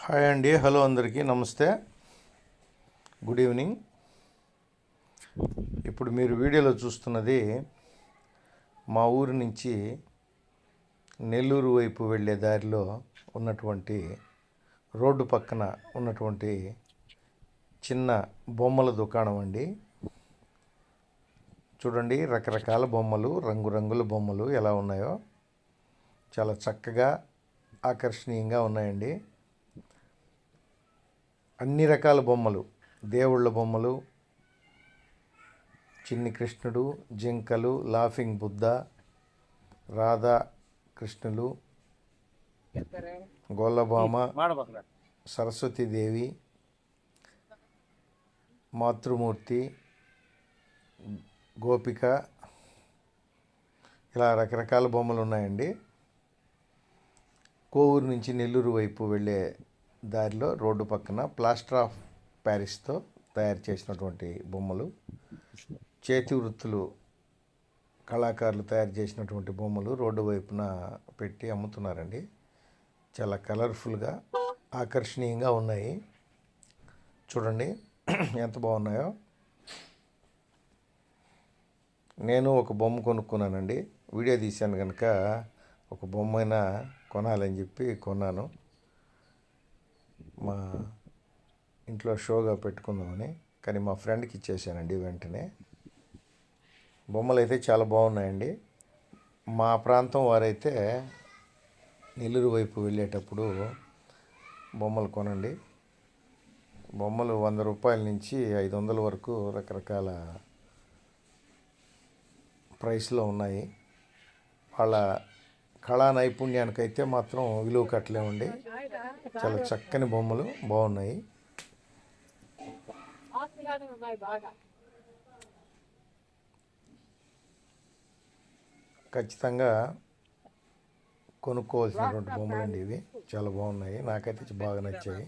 Hi అండి, hello అందరికీ నమస్తే, గుడ్ ఈవినింగ్. ఇప్పుడు మీరు వీడియోలో చూస్తున్నది మా ఊరి నుంచి నెల్లూరు వైపు వెళ్ళే దారిలో ఉన్నటువంటి రోడ్డు పక్కన ఉన్నటువంటి చిన్న బొమ్మల దుకాణం అండి. చూడండి, రకరకాల బొమ్మలు, రంగురంగుల బొమ్మలు ఎలా ఉన్నాయో చాలా చక్కగా ఆకర్షణీయంగా ఉన్నాయండి. అన్ని రకాల బొమ్మలు, దేవుళ్ళ బొమ్మలు, చిన్ని కృష్ణుడు, జింకలు, లాఫింగ్ బుద్ధ, రాధా కృష్ణులు, గొల్లభామ, సరస్వతీదేవి, మాతృమూర్తి, గోపిక, ఇలా రకరకాల బొమ్మలు ఉన్నాయండి. కోవూరు నుంచి నెల్లూరు వైపు వెళ్ళే దారిలో రోడ్డు పక్కన ప్లాస్టర్ ఆఫ్ ప్యారిస్తో తయారు చేసినటువంటి బొమ్మలు, చేతి వృత్తులు కళాకారులు తయారు చేసినటువంటి బొమ్మలు రోడ్డు వైపున పెట్టి అమ్ముతున్నారండి. చాలా కలర్ఫుల్గా ఆకర్షణీయంగా ఉన్నాయి. చూడండి ఎంత బాగున్నాయో. నేను ఒక బొమ్మ కొనుక్కున్నానండి. వీడియో తీశాను కనుక ఒక బొమ్మ అయినా కొనాలని చెప్పి కొన్నాను. మా ఇంట్లో షోగా పెట్టుకుందామని, కానీ మా ఫ్రెండ్కి ఇచ్చేసానండి వెంటనే. బొమ్మలు అయితే చాలా బాగున్నాయండి. మా ప్రాంతం వారైతే నెల్లూరు వైపు వెళ్ళేటప్పుడు బొమ్మలు కొనండి. బొమ్మలు 100 రూపాయల నుంచి 500 వరకు రకరకాల ప్రైస్లో ఉన్నాయి. వాళ్ళ కళా నైపుణ్యానికైతే మాత్రం విలువ కట్టలేమండి. చాలా చక్కని బొమ్మలు బాగున్నాయి. ఖచ్చితంగా కొనుక్కోవాల్సినటువంటి బొమ్మలు అండి ఇవి. చాలా బాగున్నాయి, నాకైతే బాగా నచ్చాయి.